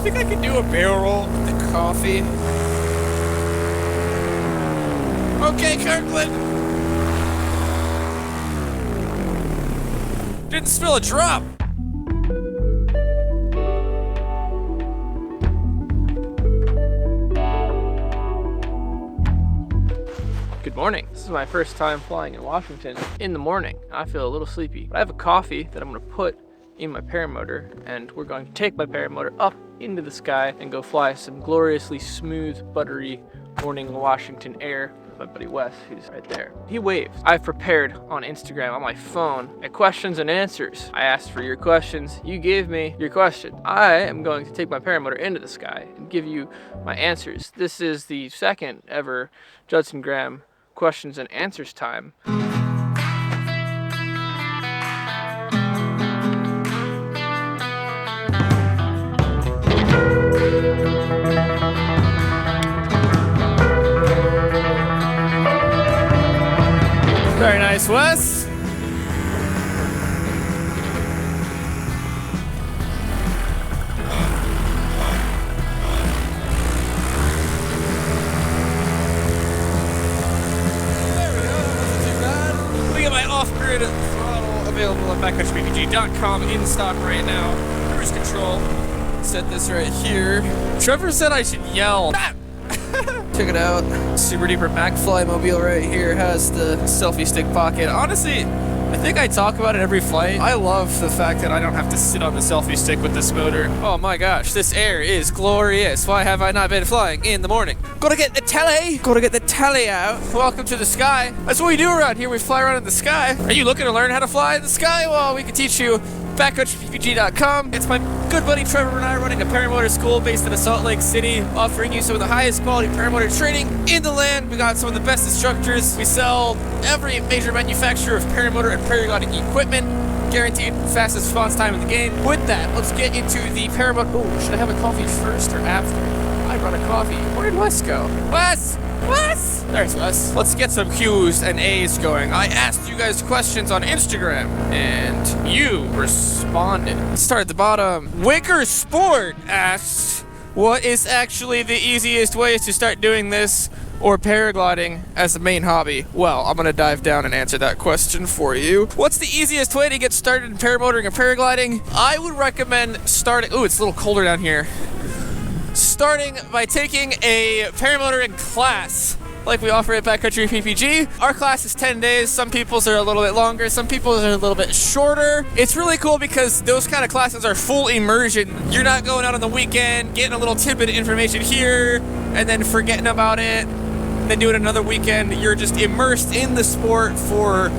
think I can do a barrel roll with the coffee. Okay, Kirkland. Didn't spill a drop. Good morning. This is my first time flying in Washington in the morning. I feel a little sleepy. But I have a coffee that I'm going to put in my paramotor, and we're going to take my paramotor up into the sky and go fly some gloriously smooth, buttery morning Washington air with my buddy Wes, who's right there. He waved. I've prepared on Instagram on my phone a questions and answers. I asked for your questions. You gave me your question. I am going to take my paramotor into the sky and give you my answers. This is the second ever Judson Graham questions and answers time. Very nice, Wes. Off-grid throttle available at backcountryppg.com, in stock right now. Cruise control. Set this right here. Trevor said I should yell. Check it out. Super duper McFly mobile right here has the selfie stick pocket. Honestly, I think I talk about it every flight. I love the fact that I don't have to sit on the selfie stick with this motor. Oh my gosh, this air is glorious. Why have I not been flying in the morning? Gotta get the telly. Gotta get the telly out. Welcome to the sky. That's what we do around here. We fly around in the sky. Are you looking to learn how to fly in the sky? Well, we can teach you. backcountryppg.com. It's my good buddy Trevor and I running a paramotor school based in Salt Lake City, offering you some of the highest quality paramotor training in the land. We got some of the best instructors. We sell every major manufacturer of paramotor and paragliding equipment. Guaranteed fastest response time in the game. With that, let's get into the paramotor. Oh, should I have a coffee first or after? I brought a coffee. Where did Wes go? Wes! Wes! There's Wes. Let's get some Q's and A's going. I asked you guys questions on Instagram, and you responded. Let's start at the bottom. Wicker Sport asks, what is actually the easiest way to start doing this or paragliding as a main hobby? Well, I'm gonna dive down and answer that question for you. What's the easiest way to get started in paramotoring and paragliding? I would recommend starting, ooh, it's a little colder down here. Starting by taking a paramotoring class like we offer at Backcountry PPG. Our class is 10 days. Some people's are a little bit longer. Some people's are a little bit shorter. It's really cool because those kind of classes are full immersion. You're not going out on the weekend, getting a little tidbit of information here, and then forgetting about it, and then doing another weekend. You're just immersed in the sport for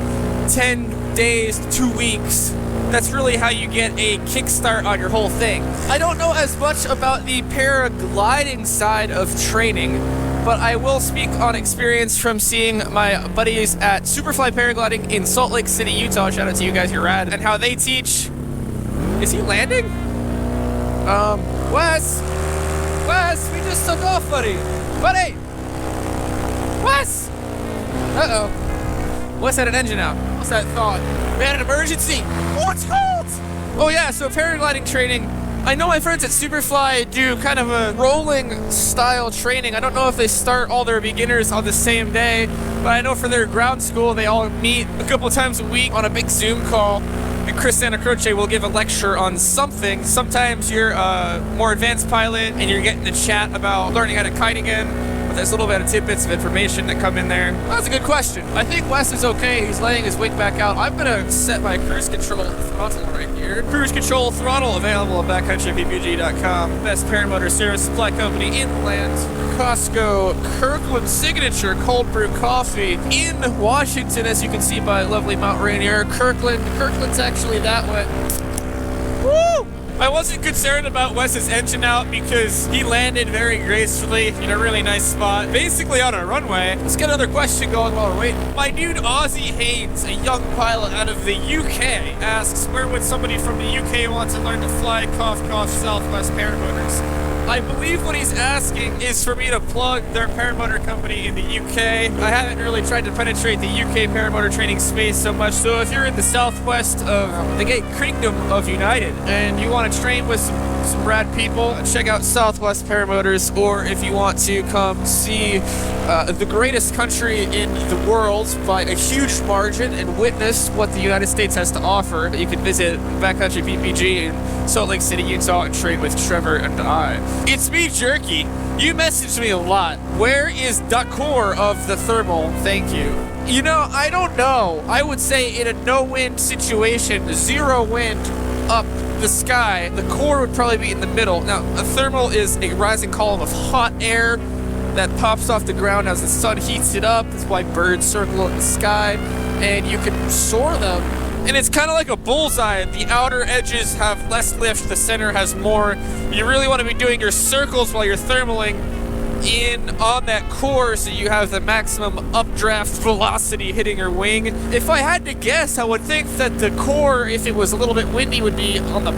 10 days, 2 weeks. That's really how you get a kickstart on your whole thing. I don't know as much about the paragliding side of training, but I will speak on experience from seeing my buddies at Superfly Paragliding in Salt Lake City, Utah. Shout out to you guys, you're rad. And how they teach. Is he landing? Wes, we just took off, buddy. Wes! Uh-oh. Wes had an engine out. What's that thought? We had an emergency. Oh, it's cold! Oh yeah, so paragliding training. I know my friends at Superfly do kind of a rolling style training. I don't know if they start all their beginners on the same day, but I know for their ground school, they all meet a couple times a week on a big Zoom call. And Chris Santa Croce will give a lecture on something. Sometimes you're a more advanced pilot and you're getting to chat about learning how to kite again. There's a little bit of tidbits of information that come in there. That's a good question. I think Wes is okay. He's laying his wing back out. I'm gonna set my cruise control throttle right here. Cruise control throttle available at backcountryppg.com. Best paramotor service supply company in the land. Costco Kirkland Signature cold brew coffee in Washington, as you can see by lovely Mount Rainier. Kirkland's actually that way. Woo! I wasn't concerned about Wes's engine out because he landed very gracefully in a really nice spot, basically on a runway. Let's get another question going while we're waiting. My dude Ozzy Haynes, a young pilot out of the UK, asks, where would somebody from the UK want to learn to fly Southwest paramotors? I believe what he's asking is for me to plug their paramotor company in the UK. I haven't really tried to penetrate the UK paramotor training space so much, so if you're in the southwest of the Great Kingdom of United and you want to train with some some rad people. Check out Southwest Paramotors, or if you want to come see the greatest country in the world by a huge margin and witness what the United States has to offer, you can visit Backcountry PPG in Salt Lake City, Utah, and train with Trevor and I. It's me, Jerky. You messaged me a lot. Where is the core of the thermal? Thank you. You know, I don't know. I would say in a no-wind situation, 0 wind up the sky, the core would probably be in the middle. Now, a thermal is a rising column of hot air that pops off the ground as the sun heats it up. That's why birds circle in the sky, and you can soar them. And it's kind of like a bullseye. The outer edges have less lift, the center has more. You really want to be doing your circles while you're thermaling in on that core so you have the maximum updraft velocity hitting your wing. If I had to guess, I would think that the core, if it was a little bit windy, would be on the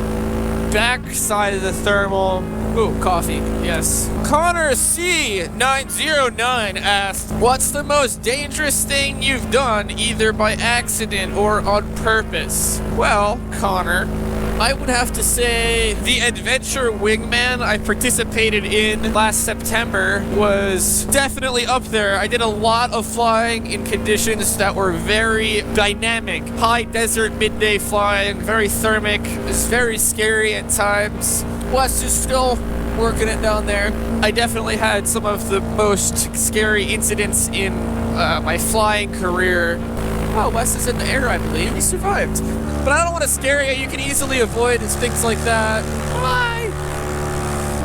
back side of the thermal. Ooh, coffee, yes. Connor C909 asked, what's the most dangerous thing you've done either by accident or on purpose? Well, Connor, I would have to say the adventure wingman I participated in last September was definitely up there. I did a lot of flying in conditions that were very dynamic. High desert midday flying, very thermic. It was very scary at times. Wes is still working it down there. I definitely had some of the most scary incidents in my flying career. Oh, Wes is in the air, I believe. He survived. But I don't want to scare you. You can easily avoid things like that. Why?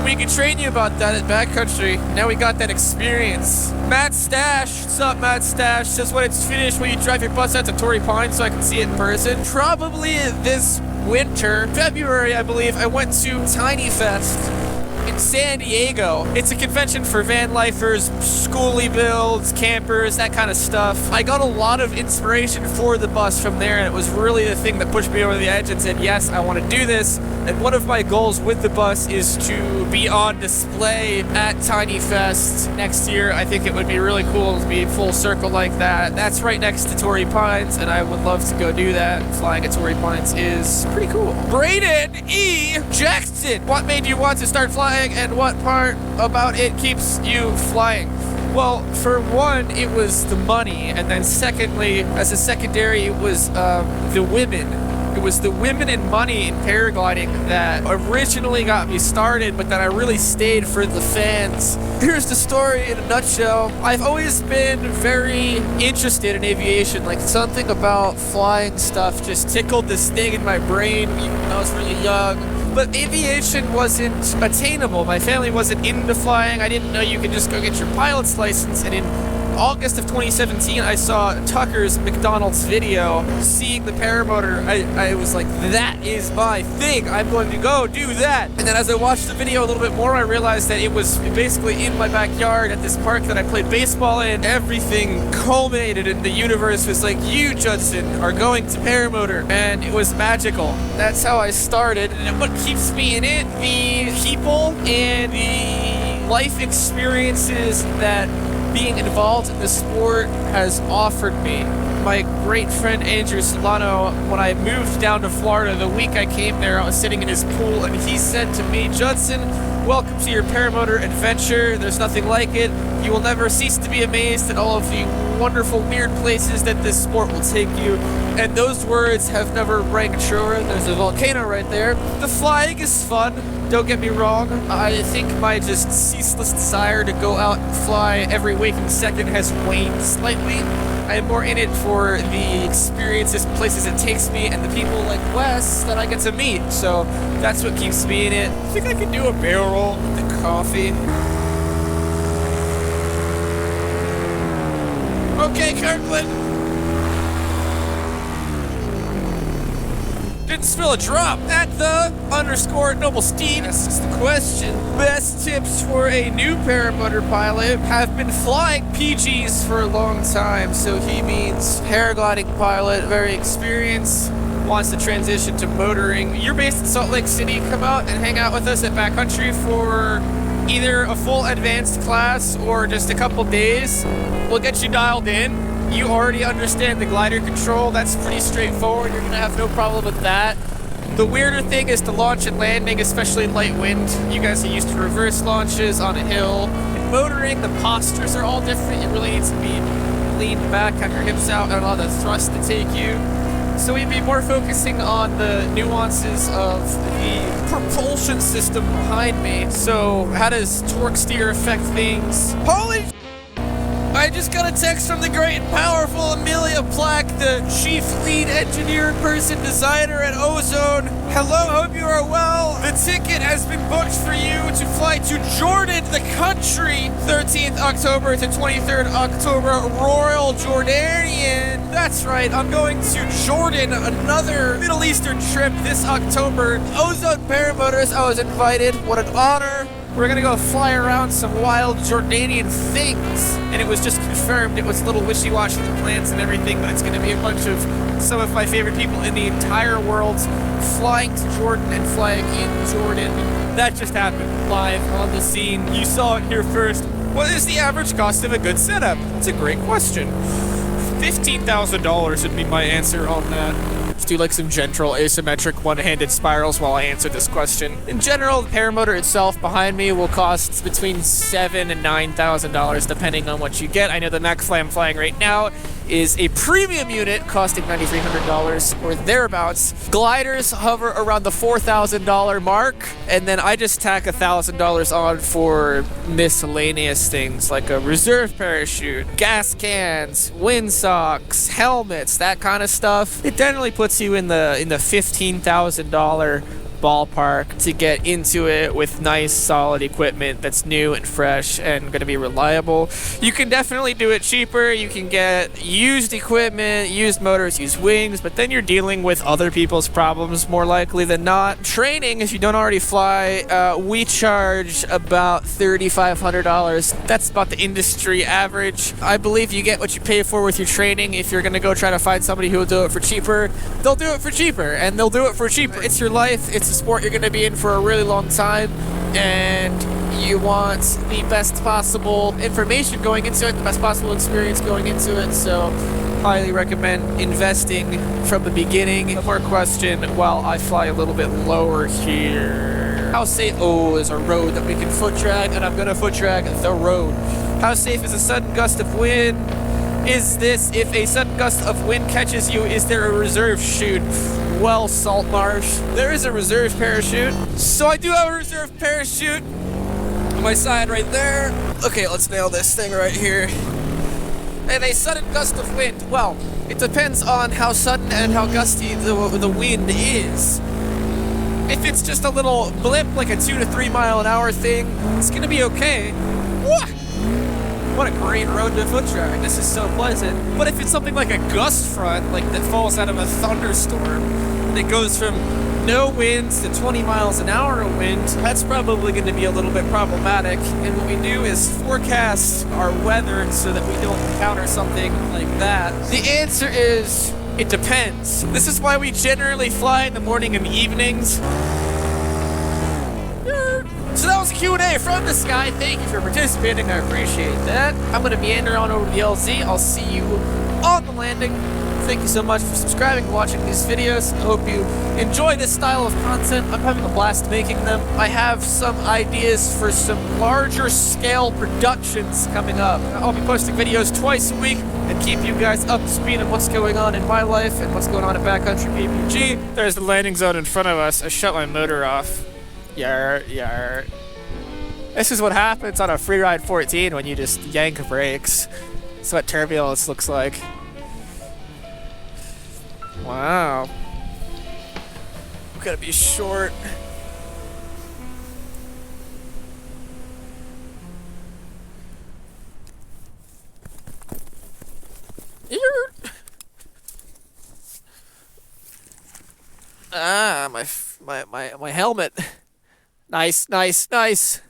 We can train you about that at Backcountry. Now we got that experience. Matt Stash, what's up, Matt Stash? Says when it's finished, will you drive your bus out to Torrey Pines so I can see it in person? Probably this winter, February, I believe. I went to Tiny Fest in San Diego. It's a convention for van lifers, schoolie builds, campers, that kind of stuff. I got a lot of inspiration for the bus from there, and it was really the thing that pushed me over the edge and said, yes, I want to do this. And one of my goals with the bus is to be on display at Tiny Fest next year. I think it would be really cool to be full circle like that. That's right next to Torrey Pines, and I would love to go do that. Flying at Torrey Pines is pretty cool. Braden E. Jackson, what made you want to start flying, and what part about it keeps you flying? Well, for one, it was the money, and then secondly, as a secondary, it was the women. It was the women and money in paragliding that originally got me started, but then I really stayed for the fans. Here's the story in a nutshell. I've always been very interested in aviation. Like, something about flying stuff just tickled this thing in my brain even when I was really young. But aviation wasn't attainable. My family wasn't into flying. I didn't know you could just go get your pilot's license. And in August of 2017, I saw Tucker's McDonald's video, seeing the paramotor. I was like, that is my thing. I'm going to go do that. And then as I watched the video a little bit more, I realized that it was basically in my backyard at this park that I played baseball in. Everything culminated, and the universe was like, you, Judson, are going to paramotor. And it was magical. That's how I started. And what keeps me in it, the people and the life experiences that being involved in the sport has offered me. My great friend Andrew Solano, when I moved down to Florida, the week I came there, I was sitting in his pool, and he said to me, Judson, welcome to your paramotor adventure. There's nothing like it. You will never cease to be amazed at all of the wonderful, weird places that this sport will take you. And those words have never rang truer. There's a volcano right there. The flying is fun. Don't get me wrong. I think my just ceaseless desire to go out and fly every waking second has waned slightly. I'm more in it for the experiences, places it takes me, and the people like Wes that I get to meet. So that's what keeps me in it. I think I can do a barrel roll with the coffee. Okay, Kirkland. Didn't spill a drop. At the _Noble Steed asks the question. Best tips for a new paramotor pilot. Have been flying PGs for a long time, so he means paragliding pilot, very experienced, wants to transition to motoring. You're based in Salt Lake City. Come out and hang out with us at Backcountry for either a full advanced class or just a couple days. We'll get you dialed in. You already understand the glider control. That's pretty straightforward. You're going to have no problem with that. The weirder thing is the launch and landing, especially in light wind. You guys are used to reverse launches on a hill. In motoring, the postures are all different. You really need to be leaned back, have your hips out, and allow the thrust to take you. So we'd be more focusing on the nuances of the propulsion system behind me. So how does torque steer affect things? Holy I just got a text from the great and powerful Amelia Plack, the chief lead engineer and person designer at Ozone. Hello, hope you are well. The ticket has been booked for you to fly to Jordan, the country, 13th October to 23rd October, Royal Jordanian. That's right, I'm going to Jordan, another Middle Eastern trip this October. Ozone Paramotors, I was invited. What an honor. We're gonna go fly around some wild Jordanian things. And it was just confirmed, it was a little wishy-washy, the plans and everything, but it's gonna be a bunch of some of my favorite people in the entire world flying to Jordan and flying in Jordan. That just happened live on the scene. You saw it here first. What is the average cost of a good setup? That's a great question. $15,000 would be my answer on that. Let's do like some gentle asymmetric one-handed spirals while I answer this question. In general, the paramotor itself behind me will cost between $7,000 and $9,000 depending on what you get. I know the MacFly I'm flying right now is a premium unit costing $9,300 or thereabouts. Gliders hover around the $4,000 mark, and then I just tack $1,000 on for miscellaneous things like a reserve parachute, gas cans, windsocks, helmets, that kind of stuff. It generally puts you in the $15,000 ballpark to get into it with nice solid equipment that's new and fresh and going to be reliable. You can definitely do it cheaper. You can get used equipment, used motors, used wings, but then you're dealing with other people's problems more likely than not. Training, if you don't already fly, we charge about $3,500. That's about the industry average. I believe you get what you pay for with your training. If you're going to go try to find somebody who will do it for cheaper, they'll do it for cheaper, and they'll do it for cheaper. It's your life. It's a sport you're going to be in for a really long time, and you want the best possible information going into it, the best possible experience going into it, so highly recommend investing from the beginning. One more question while I fly a little bit lower here. How safe, there's a road that we can foot drag, and I'm going to foot drag the road. How safe is a sudden gust of wind? Is this, if a sudden gust of wind catches you, is there a reserve chute? Well, Saltmarsh, there is a reserve parachute. So I do have a reserve parachute on my side right there. Okay, let's nail this thing right here. And a sudden gust of wind. Well, it depends on how sudden and how gusty the wind is. If it's just a little blip, like a 2 to 3 mile an hour thing, it's gonna be okay. What a great road to foot drag. This is so pleasant. But if it's something like a gust front, like that falls out of a thunderstorm, and it goes from no winds to 20 miles an hour of wind, that's probably going to be a little bit problematic. And what we do is forecast our weather so that we don't encounter something like that. The answer is, it depends. This is why we generally fly in the morning and the evenings. So that was a Q&A from the sky. Thank you for participating. I appreciate that. I'm going to meander on over to the LZ. I'll see you on the landing. Thank you so much for subscribing and watching these videos. I hope you enjoy this style of content. I'm having a blast making them. I have some ideas for some larger scale productions coming up. I'll be posting videos twice a week and keep you guys up to speed on what's going on in my life and what's going on at Backcountry PPG. There's the landing zone in front of us. I shut my motor off. Yar, yar. This is what happens on a Freeride 14 when you just yank brakes. That's what turbulence looks like. Wow. I'm gonna be short. Ah, my helmet. Nice, nice, nice.